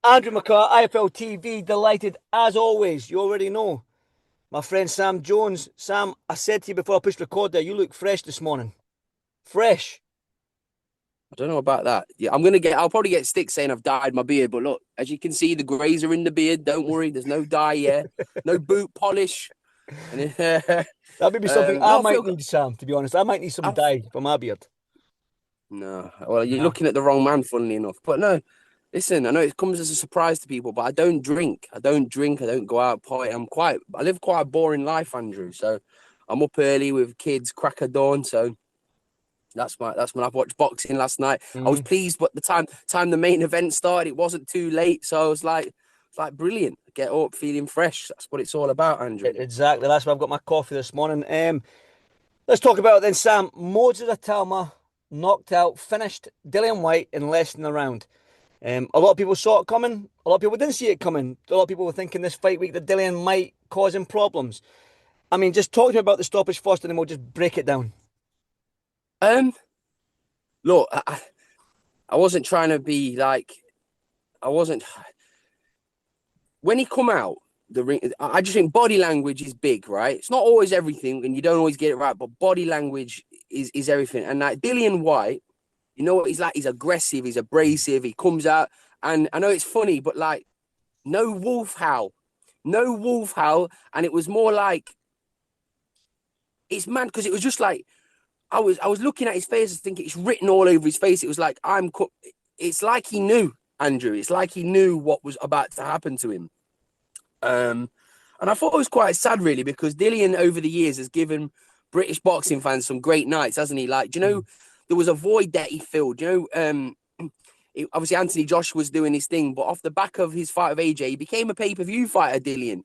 Andrew McCart, iFLTV, delighted as always. You already know. My friend Sam Jones. Sam, I said to you before I pushed record there, you look fresh this morning. Fresh. I don't know about that. Yeah, I'll probably get sticks saying I've dyed my beard, but look, as you can see, the greys are in the beard. Don't worry, there's no dye yet, no boot polish. And That may be something I no, might need, Sam, to be honest. I might need some I, dye for my beard. no, well, you're No. looking at the wrong man, funnily enough. But no, listen, I know it comes as a surprise to people, but I don't drink. I don't drink. I don't go out party. I live quite a boring life, Andrew. So I'm up early with kids, crack of dawn. So that's when I've watched boxing last night. I was Mm. pleased, but the time the main event started, it wasn't too late. So I was like, it's like brilliant. Get up feeling fresh. That's what it's all about, Andrew. Exactly. That's why I've got my coffee this morning. Let's talk about it then, Sam. Moses Itauma knocked out, finished Dillian Whyte in less than a round. A lot of people saw it coming. A lot of people didn't see it coming. A lot of people were thinking this fight week that Dillian might cause him problems. I mean, just talk to me about the stoppage first, and then we'll just break it down. Um, look, I wasn't trying to be like I wasn't when he come out the ring. I just think body language is big, right? It's not always everything, and you don't always get it right, but body language is everything. And like Dillian Whyte, you know what he's like? He's aggressive, he's abrasive, he comes out, and I know it's funny, but like no wolf howl, no wolf howl, and it was more like it's mad because it was just like I was looking at his face, I think it's written all over his face. It was like it's like he knew, Andrew. It's like he knew what was about to happen to him. And I thought it was quite sad, really, because Dillian over the years has given British boxing fans some great nights, hasn't he? Like, do you know, there was a void that he filled. You know, obviously Anthony Josh was doing his thing, but off the back of his fight of AJ, he became a pay-per-view fighter, Dillian,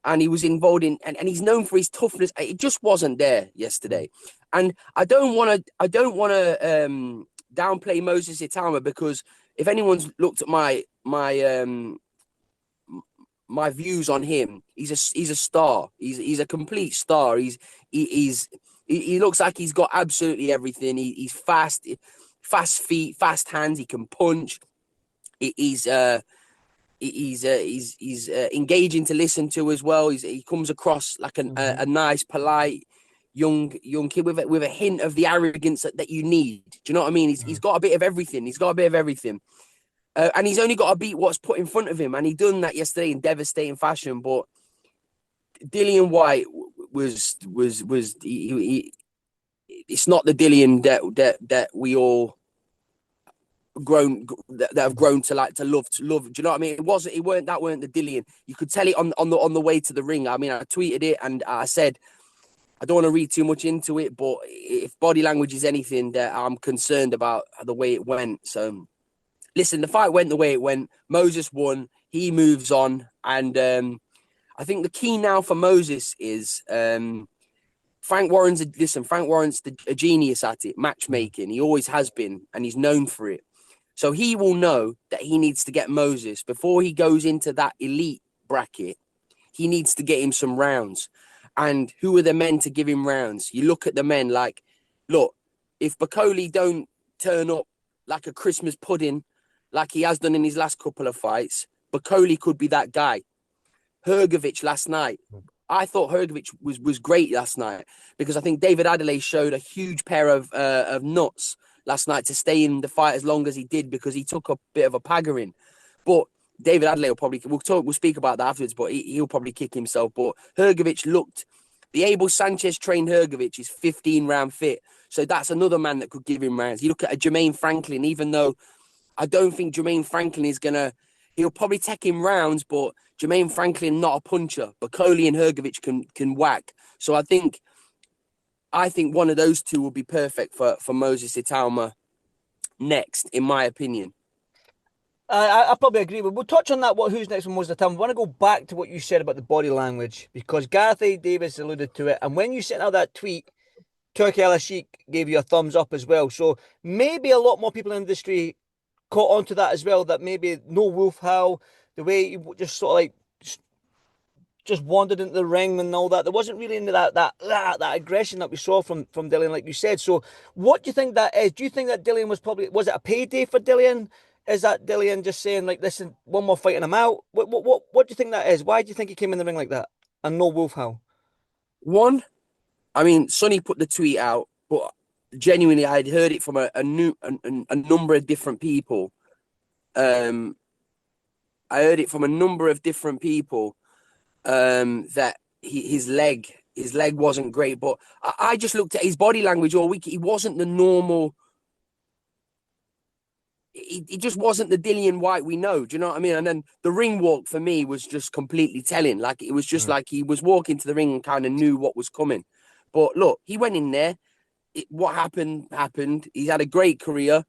and he was involved in, and he's known for his toughness. It just wasn't there yesterday, and I don't want to downplay Moses Itauma because if anyone's looked at my views on him, he's a star. He's a complete star. He looks like he's got absolutely everything. He's fast feet, fast hands. He can punch. He's engaging to listen to as well. He comes across like Mhm. a nice, polite young kid with a hint of the arrogance that you need. Do you know what I mean? He's got a bit of everything. He's got a bit of everything. And he's only got to beat what's put in front of him. And he done that yesterday in devastating fashion. But Dillian Whyte it's not the Dillian that we all that have grown to like to love. Do you know what I mean? It weren't the Dillian. You could tell it on the way to the ring. I mean, I tweeted it and I said I don't want to read too much into it, but if body language is anything that I'm concerned about the way it went. So listen, the fight went the way it went. Moses won. He moves on. And I think the key now for Moses is Frank Warren's a genius at it, matchmaking. He always has been, and he's known for it. So he will know that he needs to get Moses before he goes into that elite bracket. He needs to get him some rounds. And who are the men to give him rounds? You look at the men like, look, if Bakoli don't turn up like a Christmas pudding, like he has done in his last couple of fights, Bakoli could be that guy. Hrgovic last night. I thought Hrgovic was great last night because I think David Adelaide showed a huge pair of nuts last night to stay in the fight as long as he did because he took a bit of a paggering. But David Adelaide will probably we'll speak about that afterwards, but he'll probably kick himself. But Hrgovic looked the Abel Sanchez trained Hrgovic is 15 round fit. So that's another man that could give him rounds. You look at a Jermaine Franklin, even though I don't think Jermaine Franklin is he'll probably take him rounds, but Jermaine Franklin not a puncher. Bakole and Hrgovic can whack. So I think one of those two will be perfect for Moses Itauma next, in my opinion. I probably agree with. We'll touch on that. Who's next on most of the time? I want to go back to what you said about the body language because Gareth A. Davis alluded to it, and when you sent out that tweet, Turkey Al Sheikh gave you a thumbs up as well. So maybe a lot more people in the industry caught on to that as well. That maybe no wolf howl, the way you just sort of like just wandered into the ring and all that. There wasn't really into that aggression that we saw from Dillian, like you said. So, what do you think that is? Do you think that Dillian was it a payday for Dillian? Is that Dillian just saying like, listen, one more fight and I'm out? What do you think that is? Why do you think he came in the ring like that and no wolf howl? One, I mean, Sonny put the tweet out, but genuinely, I'd heard it from a number of different people. I heard it from a number of different people that his leg wasn't great, but I just looked at his body language all week. He wasn't the normal. He just wasn't the Dillian Whyte we know. Do you know what I mean? And then the ring walk for me was just completely telling. Like it was just like he was walking to the ring and kind of knew what was coming. But look, he went in there. What happened happened. He's had a great career.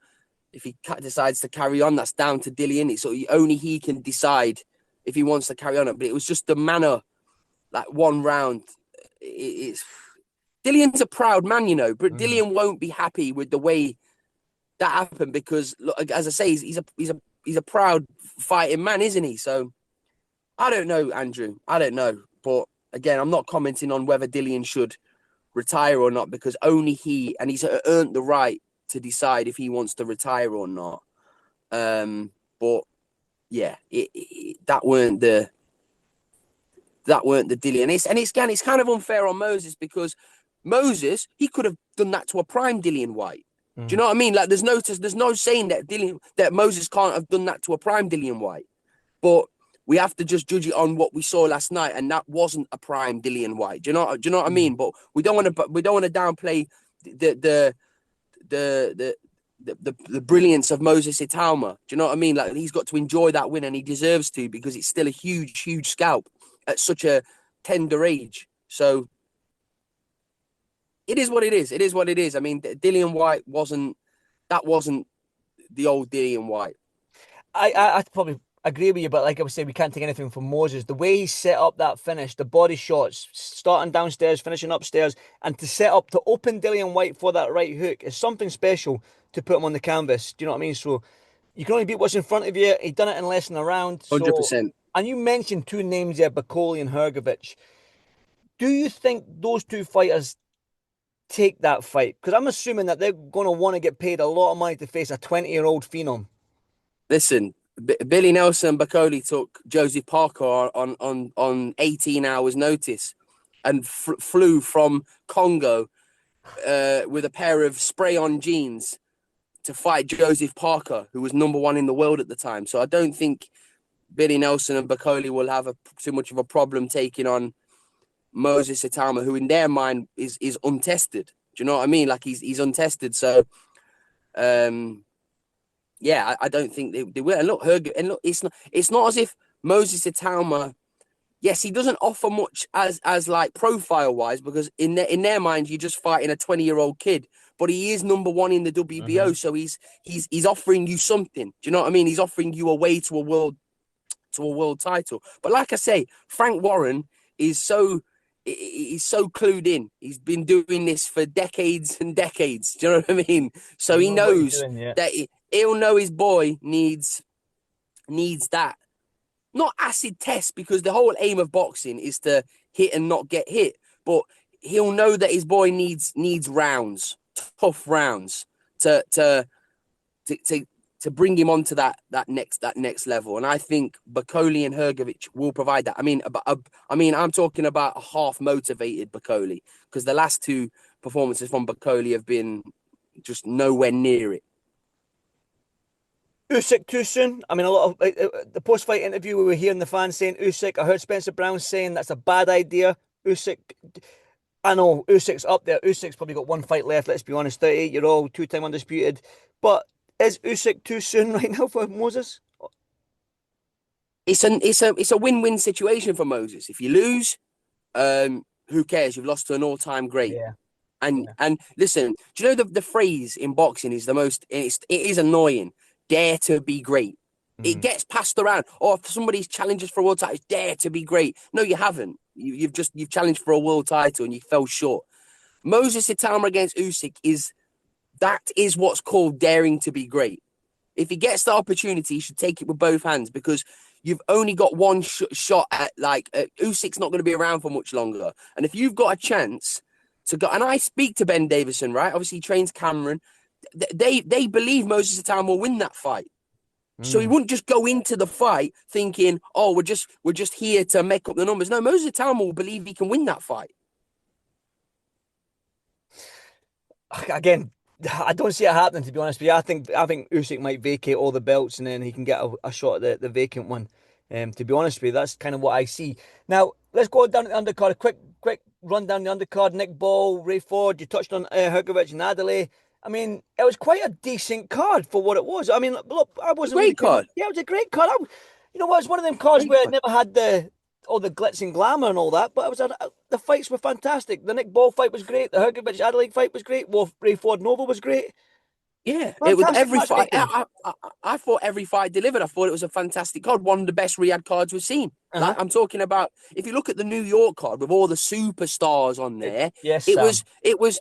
If he decides to carry on, that's down to Dillian. It's only he can decide if he wants to carry on. But it was just the manner, like one round. It's Dillian's a proud man, you know, but Dillian won't be happy with the way that happened because, look, as I say, he's a proud fighting man, isn't he? So I don't know, Andrew. I don't know, but again, I'm not commenting on whether Dillian should retire or not because only he and he's earned the right to decide if he wants to retire or not. But yeah, that weren't the Dillian. It's kind of unfair on Moses because Moses, he could have done that to a prime Dillian Whyte. Do you know what I mean? Like there's no saying that Moses can't have done that to a prime Dillian Whyte. But we have to just judge it on what we saw last night, and that wasn't a prime Dillian Whyte. Do you know what I mean? But we don't want to downplay the brilliance of Moses Itauma. Do you know what I mean? Like he's got to enjoy that win, and he deserves to because it's still a huge scalp at such a tender age. So it is what it is. It is what it is. I mean, Dillian Whyte wasn't the old Dillian Whyte. I probably agree with you, but like I was saying, we can't take anything from Moses. The way he set up that finish, the body shots, starting downstairs, finishing upstairs, and to set up to open Dillian Whyte for that right hook is something special to put him on the canvas. Do you know what I mean? So you can only beat what's in front of you. He done it in less than a round. So, 100%. and you mentioned two names there, Bakole and Hrgovic. Do you think those two fighters take that fight? Because I'm assuming that they're going to want to get paid a lot of money to face a 20-year-old phenom. Listen, Billy Nelson and Bakoli took Joseph Parker on 18 hours notice and flew from Congo with a pair of spray-on jeans to fight Joseph Parker, who was #1 in the world at the time. So I don't think Billy Nelson and Bakoli will have too much of a problem taking on Moses Itauma, who in their mind is untested. Do you know what I mean? Like he's untested. So yeah, I don't think they will. And look, it's not as if Moses Itauma, yes, he doesn't offer much as like profile wise, because in their mind, you're just fighting a 20-year-old kid. But he is #1 in the WBO, so he's offering you something. Do you know what I mean? He's offering you a way to a world title. But like I say, Frank Warren is he's so clued in. He's been doing this for decades and decades. Do you know what I mean? So he knows that he'll know his boy needs that. Not acid test, because the whole aim of boxing is to hit and not get hit. But he'll know that his boy needs rounds, tough rounds, to bring him onto that next level. And I think Bakoli and Hrgovic will provide that. I mean, I'm talking about a half motivated Bakoli, because the last two performances from Bakoli have been just nowhere near it. Usyk too soon. I mean, a lot of the post-fight interview, we were hearing the fans saying Usyk. I heard Spencer Brown saying that's a bad idea. Usyk, I know Usyk's up there. Usyk's probably got one fight left. Let's be honest, 38-year-old, two-time undisputed. But is Usyk too soon right now for Moses? It's a win-win situation for Moses. If you lose, who cares? You've lost to an all-time great. Yeah. And listen, do you know the phrase in boxing is it is annoying. Dare to be great. It gets passed around. Or if somebody's challenges for a world title, dare to be great. No, you haven't. You've challenged for a world title and you fell short. Moses Itauma against Usyk is what's called daring to be great. If he gets the opportunity, he should take it with both hands, because you've only got one shot at Usyk's not going to be around for much longer. And if you've got a chance to go, and I speak to Ben Davison, right? Obviously, he trains Cameron. They believe Moses Itauma will win that fight. So he wouldn't just go into the fight thinking, "Oh, we're just here to make up the numbers." No, Moses Itauma will believe he can win that fight. Again, I don't see it happening, to be honest with you. I think Usyk might vacate all the belts and then he can get a shot at the vacant one. To be honest with you, that's kind of what I see. Now, let's go down to the undercard. A quick run down the undercard. Nick Ball, Ray Ford. You touched on Hrgovic and Adelaide. I mean, it was quite a decent card for what it was. I mean, look, I wasn't really Great paying much. card. Yeah, it was a great card. You know what? It's one of them cards Great where it card. never had all the glitz and glamour and all that, but the fights were fantastic. The Nick Ball fight was great. The Hrgovic Adelaide fight was great. Wolf Ray Ford Nova was great. Yeah, it was Fantastic every fight. matchmaking. I thought every fight delivered. I thought it was a fantastic card, one of the best Riyadh cards we've seen. Uh-huh. Like I'm talking about, if you look at the New York card with all the superstars on there, Yes, Sam. it was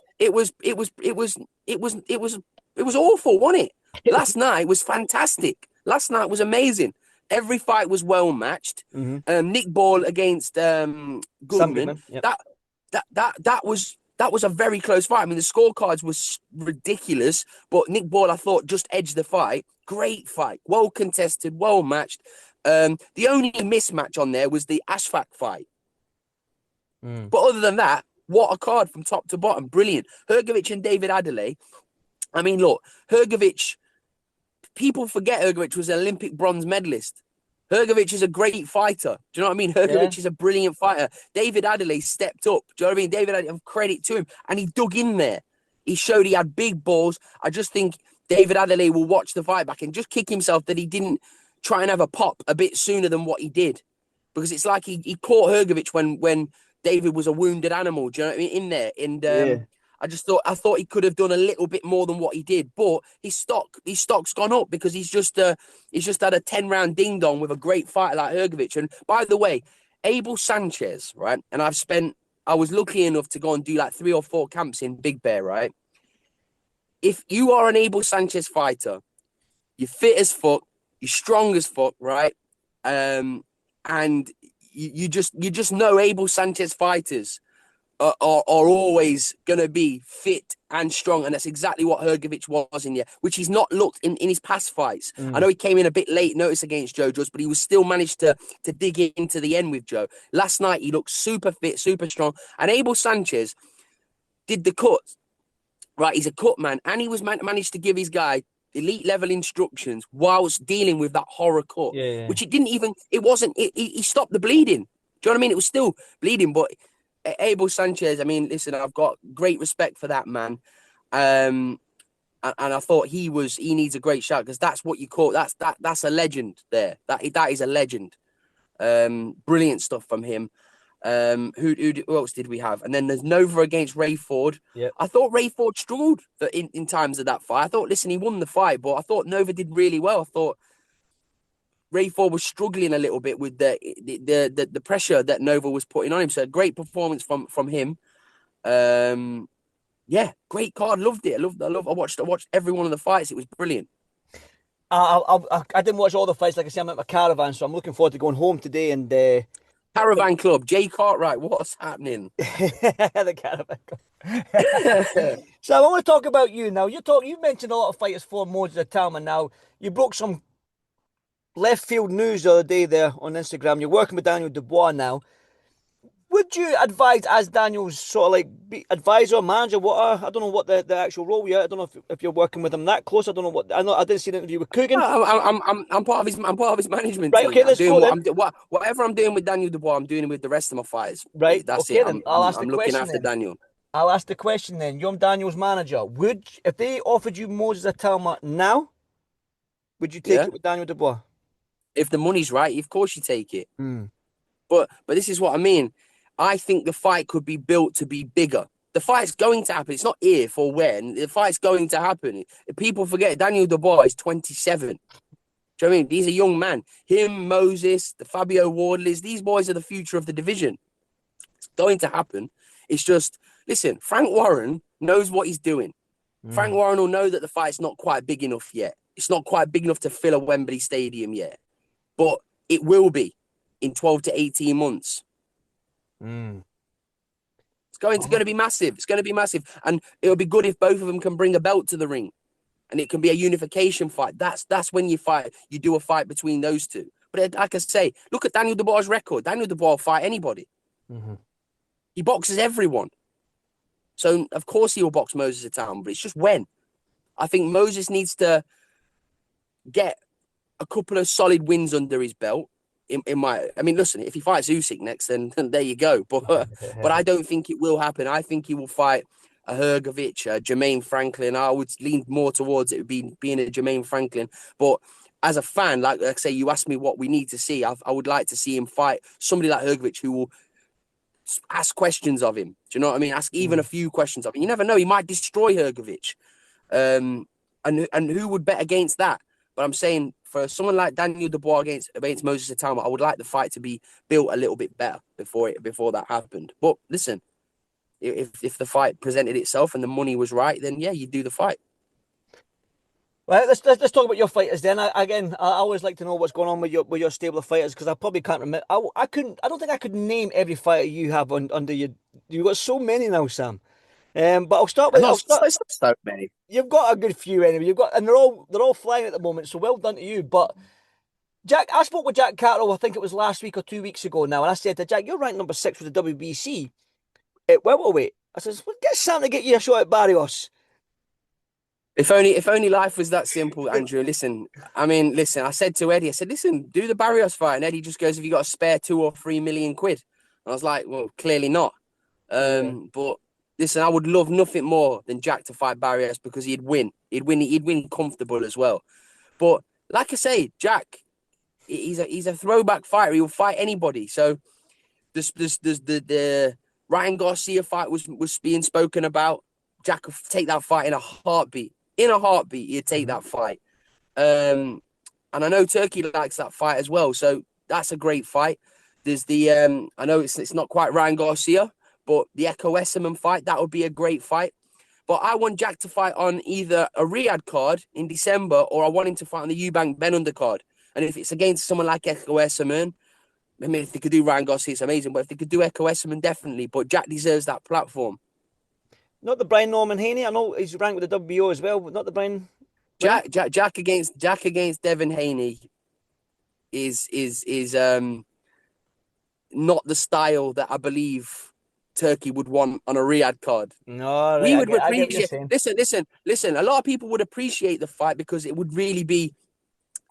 awful, wasn't it? Last night was fantastic. Last night was amazing. Every fight was well matched. Nick Ball against Sam Goodman. Goodman. Yep. That was a very close fight. I mean, the scorecards was ridiculous, but Nick Ball, I thought, just edged the fight. Great fight, well contested, well matched. The only mismatch on there was the Ashfaq fight. But other than that, what a card from top to bottom. Brilliant. Hrgovic and David Adelaide. I mean, look, Hrgovic, people forget Hrgovic was an Olympic bronze medalist. Hrgovic is a great fighter. Do you know what I mean? Hrgovic is a brilliant fighter. David Adelaide stepped up. Do you know what I mean? David Adelaide, credit to him. And he dug in there. He showed he had big balls. I just think David Adelaide will watch the fight back and just kick himself that he didn't try and have a pop a bit sooner than what he did. Because it's like he caught Hrgovic when David was a wounded animal. Do you know what I mean? In there. And I thought he could have done a little bit more than what he did, but his stock's gone up because he's just had a 10-round ding dong with a great fighter like Hrgovic. And by the way, Abel Sanchez, right? And I was lucky enough to go and do like 3 or 4 camps in Big Bear, right? If you are an Abel Sanchez fighter, you're fit as fuck, you're strong as fuck, right? And you just know Abel Sanchez fighters are always going to be fit and strong. And that's exactly what Hrgovic was in there, which he's not looked in his past fights. I know he came in a bit late notice against Joe Joyce, but he was still managed to dig into the end with Joe. Last night, he looked super fit, super strong. And Abel Sanchez did the cut. Right, he's a cut man. And he was managed to give his guy elite level instructions whilst dealing with that horror cut, which he stopped the bleeding. Do you know what I mean? It was still bleeding, but Abel Sanchez, I mean, listen, I've got great respect for that man. And I thought he needs a great shout because that's what you call that's a legend there. That is a legend. Brilliant stuff from him. Who else did we have? And then there's Nova against Ray Ford. Yep. I thought Ray Ford struggled in times of that fight. I thought, listen, he won the fight, but I thought Nova did really well. I thought Ray Ford was struggling a little bit with the pressure that Nova was putting on him. So a great performance from him. Yeah, great card. Loved it. I watched every one of the fights. It was brilliant. I didn't watch all the fights. Like I said, I'm at my caravan, so I'm looking forward to going home today and Caravan Club, Jay Cartwright. What's happening? the caravan club. So I want to talk about you now. You mentioned a lot of fighters for Moses Itauma. Now you broke some left field news the other day there on Instagram. You're working with Daniel Dubois now. Would you advise, as Daniel's sort of like advisor, manager, I don't know what the actual role you're. I don't know if you're working with him that close. I don't know what. I didn't see an interview with Coogan. I'm part of his management Right. team. Okay. Let's go then. Whatever I'm doing with Daniel Dubois, I'm doing it with the rest of my fighters. Right. That's Okay it. then. I'm looking after Daniel. I'll ask the question then. You're Daniel's manager. If they offered you Moses Itauma now, would you take it with Daniel Dubois? If the money's right, of course you take it. But this is what I mean. I think the fight could be built to be bigger. The fight's going to happen. It's not if or when. The fight's going to happen. People forget Daniel Dubois is 27. Do you know what I mean? He's a young man. Him, Moses, the Fabio Wardleys, these boys are the future of the division. It's going to happen. It's just, listen, Frank Warren knows what he's doing. Frank Warren will know that the fight's not quite big enough yet. It's not quite big enough to fill a Wembley Stadium yet. But it will be in 12 to 18 months. It's going to be massive. It's going to be massive. And it'll be good if both of them can bring a belt to the ring. and it can be a unification fight. That's when you fight. You do a fight between those two. But like I say, look at Daniel Dubois' record. Daniel Dubois will fight anybody. Mm-hmm. He boxes everyone. So, of course, he will box Moses Itauma, but it's just when. I think Moses needs to get a couple of solid wins under his belt. I mean, listen, if he fights Usyk next, then there you go. But I don't think it will happen. I think he will fight a Hrgovic, a Jermaine Franklin. I would lean more towards it being a Jermaine Franklin. But as a fan, like I say, you asked me what we need to see. I would like to see him fight somebody like Hrgovic who will ask questions of him. Do you know what I mean? Ask even a few questions of him. You never know. He might destroy Hrgovic. And who would bet against that? But I'm saying for someone like Daniel Dubois against Moses Itauma, I would like the fight to be built a little bit better before that happened. But listen, if the fight presented itself and the money was right, then yeah, you do the fight. Right, let's talk about your fighters then. I always like to know what's going on with your stable of fighters because I probably can't remember. I don't think I could name every fighter you have under you. You've got so many now, Sam. But I'll start with. It's not so many. You've got a good few anyway. And they're all flying at the moment. So well done to you. But Jack, I spoke with Jack Carroll. I think it was last week or 2 weeks ago now, and I said to Jack, "You're ranked number 6 with the WBC at welterweight." I says, "Well, get Sam to get you a shot at Barrios." If only life was that simple, Andrew. Listen, I said to Eddie, listen, do the Barrios fight. And Eddie just goes, "Have you got a spare 2 or 3 million quid?" And I was like, well, clearly not. But listen, I would love nothing more than Jack to fight Barrios because he'd win. He'd win comfortable as well. But like I say, Jack, he's a throwback fighter. He will fight anybody. So the Ryan Garcia fight was being spoken about. Jack will take that fight in a heartbeat. In a heartbeat, he'd take that fight. And I know Turkey likes that fight as well. So that's a great fight. There's the I know it's not quite Ryan Garcia, but the Echo Esserman fight, that would be a great fight. But I want Jack to fight on either a Riyadh card in December or I want him to fight on the Eubank Ben undercard. And if it's against someone like Echo Esserman, I mean, if they could do Ryan Garcia, it's amazing. But if they could do Echo Esserman, definitely. But Jack deserves that platform. Not the Brian Norman Haney. I know he's ranked with the WBO as well, but not the Brian. Jack against Devin Haney is not the style that I believe Turkey would want on a Riyadh card. No, right, we would I get appreciate. Listen. A lot of people would appreciate the fight because it would really be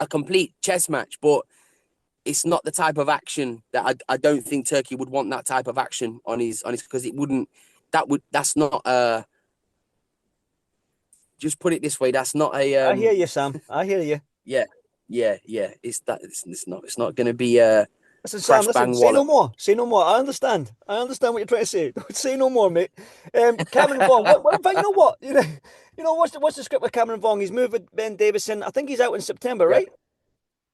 a complete chess match, but it's not the type of action that I don't think Turkey would want that type of action on his because it wouldn't. That's not just put it this way, that's not a I hear you, Sam. I hear you. Yeah. It's not gonna be Listen, Sam, listen, say no more. Say no more. I understand what you're trying to say. Don't say no more, mate. Cameron Vong. But you know what? You know what's the script with Cameron Vong? He's moved with Ben Davison. I think he's out in September, right?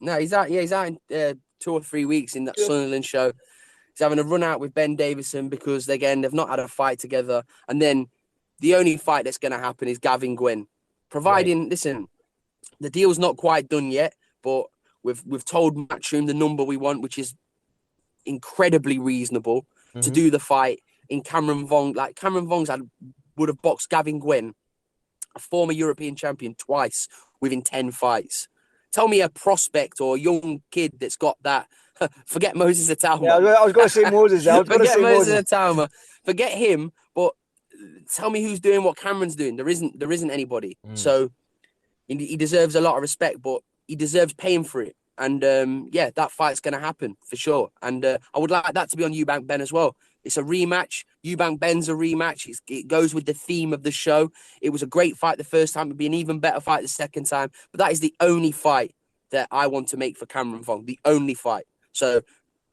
No, he's out. Yeah, he's out in 2 or 3 weeks in that Sunderland show. He's having a run out with Ben Davison because, again, they've not had a fight together. And then the only fight that's going to happen is Gavin Gwynn. Providing, listen, the deal's not quite done yet, but we've told Matchroom the number we want, which is incredibly reasonable to do the fight in Cameron Vong. Like, Cameron Vong's would have boxed Gavin Gwynn, a former European champion, twice within 10 fights. Tell me a prospect or a young kid that's got that. Forget Moses Itauma. Yeah, I was going to say Moses. Forget Moses Itauma. Forget him. But tell me who's doing what Cameron's doing. There isn't anybody. So he deserves a lot of respect, but he deserves paying for it. And that fight's going to happen for sure. And I would like that to be on Eubank Ben as well. It's a rematch. Eubank Ben's a rematch. It goes with the theme of the show. It was a great fight the first time. It'd be an even better fight the second time. But that is the only fight that I want to make for Cameron Vong. The only fight. So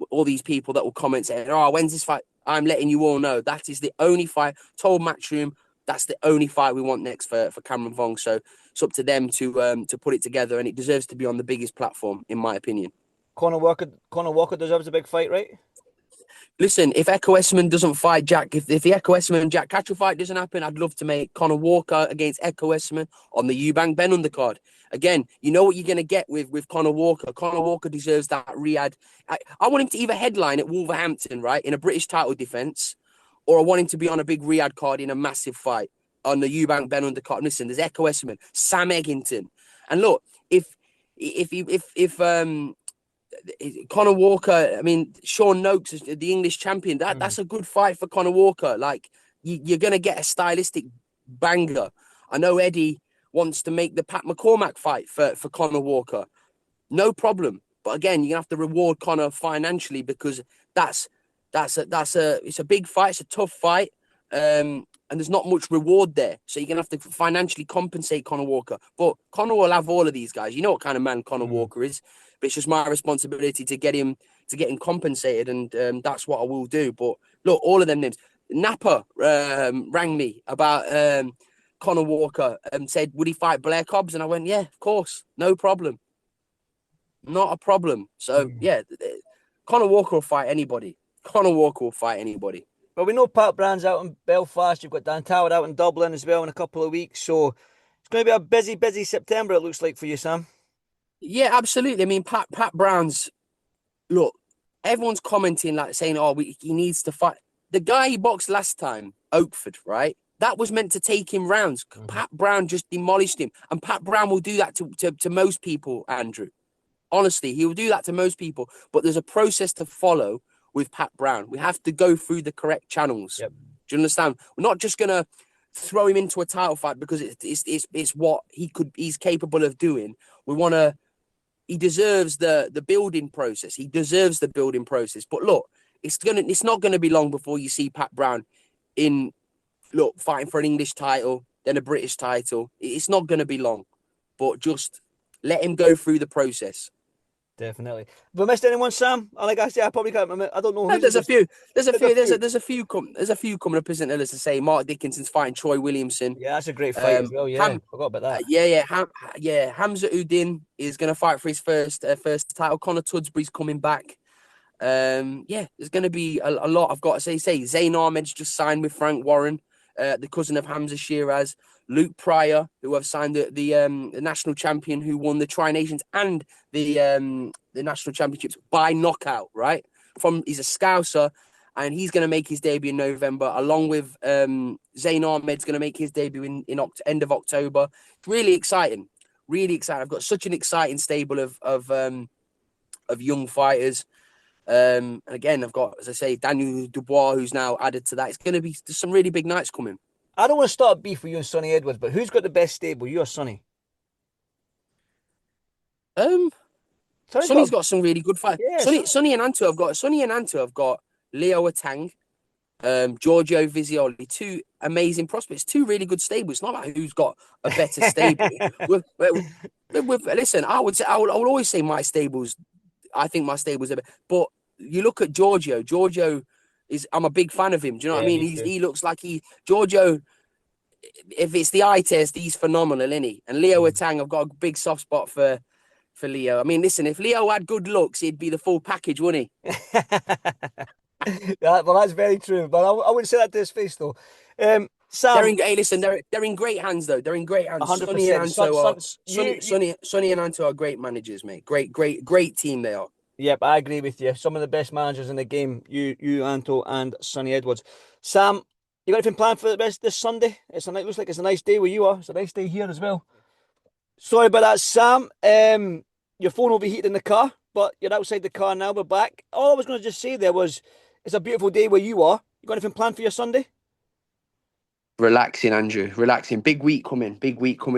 all these people that will comment saying, "Oh, when's this fight?" I'm letting you all know that is the only fight. Told Matchroom that's the only fight we want next for Cameron Vong. So it's up to them to put it together, and it deserves to be on the biggest platform, in my opinion. Conor Walker deserves a big fight, right? Listen, if Echo Esserman doesn't fight Jack, if the Echo Esserman and Jack Catchell fight doesn't happen, I'd love to make Conor Walker against Echo Esserman on the Eubank Ben undercard. Again, you know what you're going to get with Conor Walker. Conor Walker deserves that Riyadh. I want him to either headline at Wolverhampton, right, in a British title defence, or I want him to be on a big Riyadh card in a massive fight. on the Eubank Ben Undercard. Listen, there's Echo Esserman, Sam Eggington, and look, if Conor Walker, I mean, Sean Noakes is the English champion. That's a good fight for Conor Walker. Like, you're going to get a stylistic banger. I know Eddie wants to make the Pat McCormack fight for Conor Walker. No problem. But again, you're going to have to reward Conor financially, because it's a big fight. It's a tough fight. And there's not much reward there. So you're going to have to financially compensate Conor Walker. But Conor will have all of these guys. You know what kind of man Conor Walker is. But it's just my responsibility to get him compensated, and that's what I will do. But look, all of them names. Napa rang me about Conor Walker and said, would he fight Blair Cobbs? And I went, yeah, of course, no problem, not a problem. So yeah, Conor Walker will fight anybody. Conor Walker will fight anybody. Well, we know Pat Brand's out in Belfast. You've got Dan Toward out in Dublin as well in a couple of weeks. So it's going to be a busy September, it looks like, for you, Sam. Yeah, absolutely. I mean, Pat Brown's, look, everyone's commenting, like, saying, oh, he needs to fight. The guy he boxed last time, Oakford, right? That was meant to take him rounds. Pat Brown just demolished him. And Pat Brown will do that to most people, Andrew. Honestly, he will do that to most people. But there's a process to follow with Pat Brown. We have to go through the correct channels. Yep. Do you understand? We're not just going to throw him into a title fight because it's what he's capable of doing. We want to... He deserves the building process. He deserves the building process. But look, it's not gonna be long before you see Pat Brown fighting for an English title, then a British title. It's not gonna be long, but just let him go through the process. Definitely. Have I missed anyone, Sam? Like I say, I probably can't remember. I don't know. There's a few coming up, isn't there? As I say, Mark Dickinson's fighting Troy Williamson. Yeah, that's a great fight as well. Yeah, forgot about that. Hamza Udin is going to fight for his first title. Conor Tudsbury's coming back. There's going to be a lot. I've got to say, Zayn Ahmed's just signed with Frank Warren, the cousin of Hamza Shiraz. Luke Pryor, who have signed the national champion who won the Tri-Nations and the national championships by knockout, right? He's a Scouser, and he's going to make his debut in November, along with Zayn Ahmed's going to make his debut in end of October. It's really exciting, really exciting. I've got such an exciting stable of young fighters. And again, I've got, as I say, Daniel Dubois, who's now added to that. It's going to be some really big nights coming. I don't want to start beef with you and Sonny Edwards, but who's got the best stable, you or Sonny? Sonny's got some really good fights. Yeah, Sonny and Anto have got Leo Atang, Giorgio Vizioli, two amazing prospects, two really good stables. It's not about who's got a better stable. Listen, I will always say my stables. I think my stables are better. But you look at Giorgio. Giorgio I'm a big fan of him. Do you know what I mean? He looks like Giorgio. If it's the eye test, he's phenomenal, isn't he? And Leo Atang, I've got a big soft spot for Leo. I mean, listen, if Leo had good looks, he'd be the full package, wouldn't he? Well, that's very true. But I wouldn't say that to his face, though. Sam, they're in great hands, though. They're in great hands. 100%. Sonny and Anto are great managers, mate. Great team they are. Yep, I agree with you. Some of the best managers in the game, you, Anto, and Sonny Edwards. Sam, you got anything planned for the rest this Sunday? Looks like it's a nice day where you are. It's a nice day here as well. Sorry about that, Sam. Your phone overheated in the car, but you're outside the car now. We're back. All I was going to just say there was, it's a beautiful day where you are. You got anything planned for your Sunday? Relaxing, Andrew. Relaxing. Big week coming.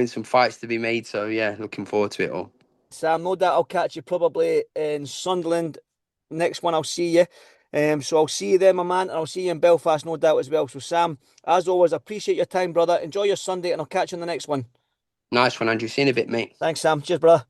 Some fights to be made. So yeah, looking forward to it all. Sam, no doubt I'll catch you probably in Sunderland. Next one, I'll see you. So I'll see you there, my man, and I'll see you in Belfast, no doubt as well. So Sam, as always, I appreciate your time, brother. Enjoy your Sunday, and I'll catch you in the next one. Nice one, Andrew. See you in a bit, mate. Thanks, Sam. Cheers, brother.